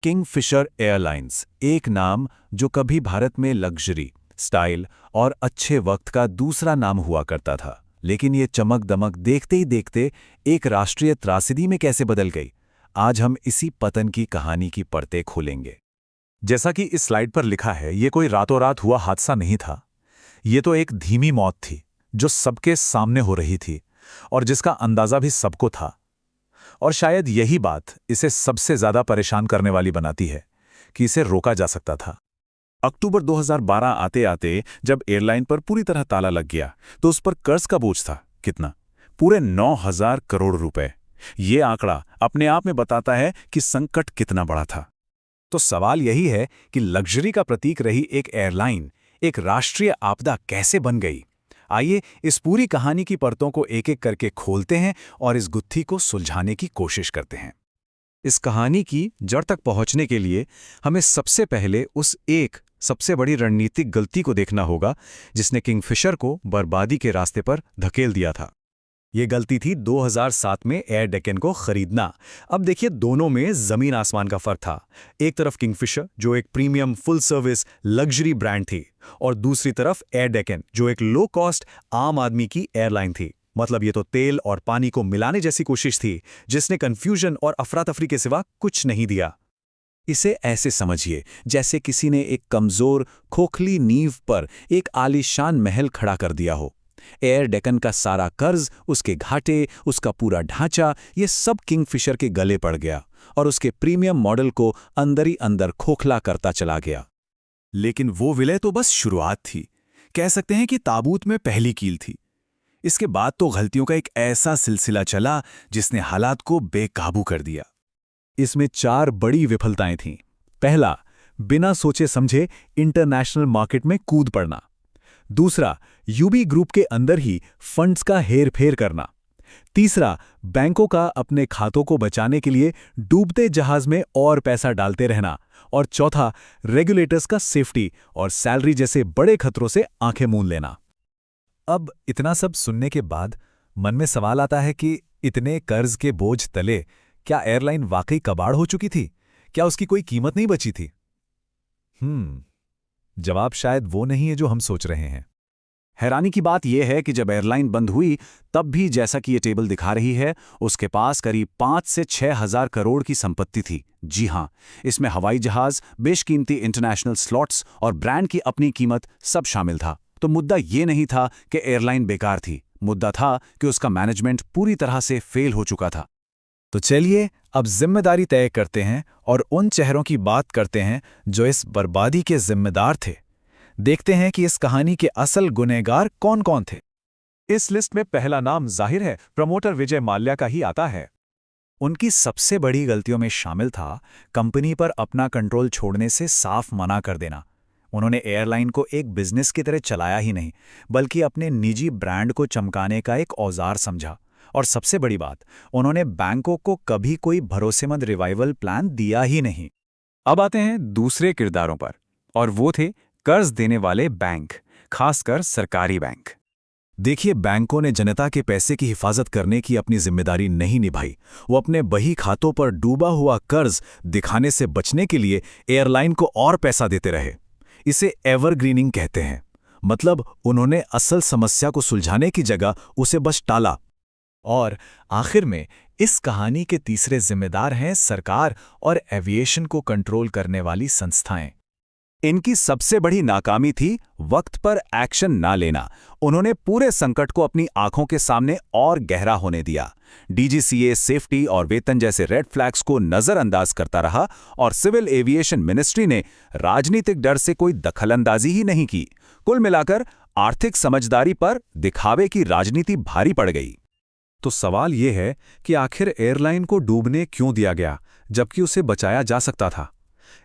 Kingfisher airlines, एक नाम जो कभी भारत में लग्जरी, स्टाइल और अच्छे वक्त का दूसरा नाम हुआ करता था, लेकिन ये चमक दमक देखते ही देखते एक राष्ट्रीय त्रासदी में कैसे बदल गई। आज हम इसी पतन की कहानी की परतें खोलेंगे। जैसा कि इस स्लाइड पर लिखा है, ये कोई रातों रात हुआ हादसा नहीं था। ये तो एक धीमी मौत थी जो सबके सामने हो रही थी और जिसका अंदाजा भी सबको था। और शायद यही बात इसे सबसे ज्यादा परेशान करने वाली बनाती है कि इसे रोका जा सकता था। अक्टूबर 2012 आते आते जब एयरलाइन पर पूरी तरह ताला लग गया तो उस पर कर्ज का बोझ था कितना? पूरे 9,000 करोड़ रुपए। ये आंकड़ा अपने आप में बताता है कि संकट कितना बड़ा था। तो सवाल यही है कि लग्जरी का प्रतीक रही एक एयरलाइन एक राष्ट्रीय आपदा कैसे बन गई। आइए इस पूरी कहानी की परतों को एक एक करके खोलते हैं और इस गुत्थी को सुलझाने की कोशिश करते हैं। इस कहानी की जड़ तक पहुंचने के लिए हमें सबसे पहले उस एक सबसे बड़ी रणनीतिक गलती को देखना होगा जिसने किंगफिशर को बर्बादी के रास्ते पर धकेल दिया था। ये गलती थी 2007 में एयर डेक्कन को खरीदना। अब देखिए, दोनों में जमीन आसमान का फर्क था। एक तरफ किंगफिशर जो एक premium full service luxury brand थी और दूसरी तरफ एयर डेक्कन जो एक लो कॉस्ट आम आदमी की एयरलाइन थी। मतलब ये तो तेल और पानी को मिलाने जैसी कोशिश थी जिसने कंफ्यूजन और अफरा तफरी के सिवा कुछ नहीं दिया। इसे ऐसे समझिए जैसे किसी ने एक कमजोर खोखली नींव पर एक आलीशान महल खड़ा कर दिया हो। एयर डेक्कन का सारा कर्ज, उसके घाटे, उसका पूरा ढांचा, ये सब किंगफिशर के गले पड़ गया और उसके प्रीमियम मॉडल को अंदर ही अंदर खोखला करता चला गया। लेकिन वो विलय तो बस शुरुआत थी। कह सकते हैं कि ताबूत में पहली कील थी। इसके बाद तो गलतियों का एक ऐसा सिलसिला चला जिसने हालात को बेकाबू कर दिया। इसमें 4 बड़ी विफलताएं थीं। पहला, बिना सोचे समझे इंटरनेशनल मार्केट में कूद पड़ना। दूसरा, यूबी ग्रुप के अंदर ही फंड्स का हेरफेर करना। तीसरा, बैंकों का अपने खातों को बचाने के लिए डूबते जहाज में और पैसा डालते रहना। और चौथा, रेगुलेटर्स का सेफ्टी और सैलरी जैसे बड़े खतरों से आंखें मूंद लेना। अब इतना सब सुनने के बाद मन में सवाल आता है कि इतने कर्ज के बोझ तले क्या एयरलाइन वाकई कबाड़ हो चुकी थी? क्या उसकी कोई कीमत नहीं बची थी? जवाब शायद वो नहीं है जो हम सोच रहे हैं। हैरानी की बात यह है कि जब एयरलाइन बंद हुई तब भी, जैसा कि ये टेबल दिखा रही है, उसके पास करीब 5 से 6,000 करोड़ की संपत्ति थी। जी हां, इसमें हवाई जहाज, बेशकीमती इंटरनेशनल स्लॉट्स और ब्रांड की अपनी कीमत सब शामिल था। तो मुद्दा ये नहीं था कि एयरलाइन बेकार थी, मुद्दा था कि उसका मैनेजमेंट पूरी तरह से फेल हो चुका था। तो चलिए अब जिम्मेदारी तय करते हैं और उन चेहरों की बात करते हैं जो इस बर्बादी के जिम्मेदार थे। देखते हैं कि इस कहानी के असल गुनहगार कौन कौन थे। इस लिस्ट में पहला नाम जाहिर है प्रमोटर विजय माल्या का ही आता है। उनकी सबसे बड़ी गलतियों में शामिल था कंपनी पर अपना कंट्रोल छोड़ने से साफ मना कर देना। उन्होंने एयरलाइन को एक बिजनेस की तरह चलाया ही नहीं, बल्कि अपने निजी ब्रांड को चमकाने का एक औजार समझा। और सबसे बड़ी बात, उन्होंने बैंकों को कभी कोई भरोसेमंद रिवाइवल प्लान दिया ही नहीं। अब आते हैं दूसरे किरदारों पर, और वो थे कर्ज देने वाले बैंक, खासकर सरकारी बैंक। देखिए, बैंकों ने जनता के पैसे की हिफाजत करने की अपनी जिम्मेदारी नहीं निभाई। वो अपने बही खातों पर डूबा हुआ कर्ज दिखाने से बचने के लिए एयरलाइन को और पैसा देते रहे। इसे एवरग्रीनिंग कहते हैं। मतलब उन्होंने असल समस्या को सुलझाने की जगह उसे बस टाला। और आखिर में इस कहानी के तीसरे जिम्मेदार हैं सरकार और एविएशन को कंट्रोल करने वाली संस्थाएं। इनकी सबसे बड़ी नाकामी थी वक्त पर एक्शन ना लेना। उन्होंने पूरे संकट को अपनी आंखों के सामने और गहरा होने दिया। डीजीसीए, सेफ्टी और वेतन जैसे रेड फ्लैग्स को नजरअंदाज करता रहा और सिविल एविएशन मिनिस्ट्री ने राजनीतिक डर से कोई दखलंदाजी ही नहीं की। कुल मिलाकर आर्थिक समझदारी पर दिखावे की राजनीति भारी पड़ गई। तो सवाल यह है कि आखिर एयरलाइन को डूबने क्यों दिया गया जबकि उसे बचाया जा सकता था?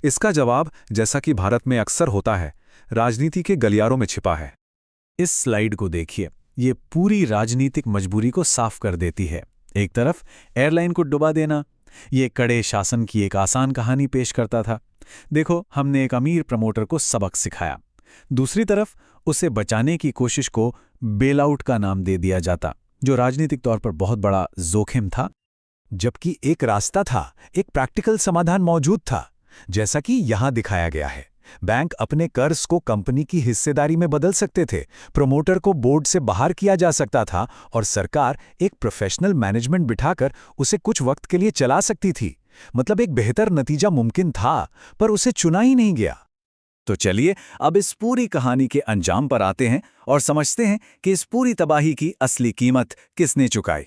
इसका जवाब, जैसा कि भारत में अक्सर होता है, राजनीति के गलियारों में छिपा है। इस स्लाइड को देखिए, ये पूरी राजनीतिक मजबूरी को साफ कर देती है। एक तरफ एयरलाइन को डुबा देना, ये कड़े शासन की एक आसान कहानी पेश करता था। देखो, हमने एक अमीर प्रमोटर को सबक सिखाया। दूसरी तरफ उसे बचाने की कोशिश को बेल आउट का नाम दे दिया जाता, जो राजनीतिक तौर पर बहुत बड़ा जोखिम था। जबकि एक रास्ता था, एक प्रैक्टिकल समाधान मौजूद था। जैसा कि यहां दिखाया गया है। बैंक अपने कर्ज को कंपनी की हिस्सेदारी में बदल सकते थे, प्रमोटर को बोर्ड से बाहर किया जा सकता था और सरकार एक प्रोफेशनल मैनेजमेंट बिठाकर उसे कुछ वक्त के लिए चला सकती थी। मतलब एक बेहतर नतीजा मुमकिन था, पर उसे चुना ही नहीं गया। तो चलिए अब इस पूरी कहानी के अंजाम पर आते हैं और समझते हैं कि इस पूरी तबाही की असली कीमत किसने चुकाई।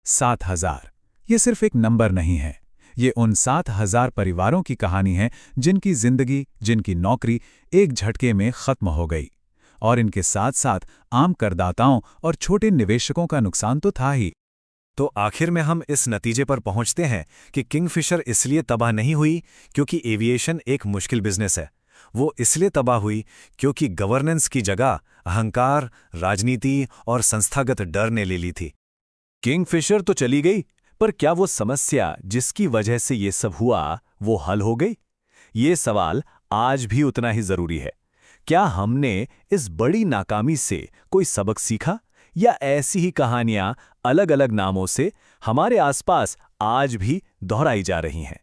7,000 ये सिर्फ एक नंबर नहीं है, ये उन 7,000 परिवारों की कहानी है जिनकी जिंदगी, जिनकी नौकरी एक झटके में खत्म हो गई। और इनके साथ साथ आम करदाताओं और छोटे निवेशकों का नुकसान तो था ही। तो आखिर में हम इस नतीजे पर पहुंचते हैं कि किंगफिशर इसलिए तबाह नहीं हुई क्योंकि एविएशन एक मुश्किल बिजनेस है। वो इसलिए तबाह हुई क्योंकि गवर्नेंस की जगह अहंकार, राजनीति और संस्थागत डर ने ले ली थी। किंगफिशर तो चली गई, पर क्या वो समस्या जिसकी वजह से ये सब हुआ वो हल हो गई? ये सवाल आज भी उतना ही जरूरी है। क्या हमने इस बड़ी नाकामी से कोई सबक सीखा, या ऐसी ही कहानियां अलग अलग नामों से हमारे आसपास आज भी दोहराई जा रही हैं?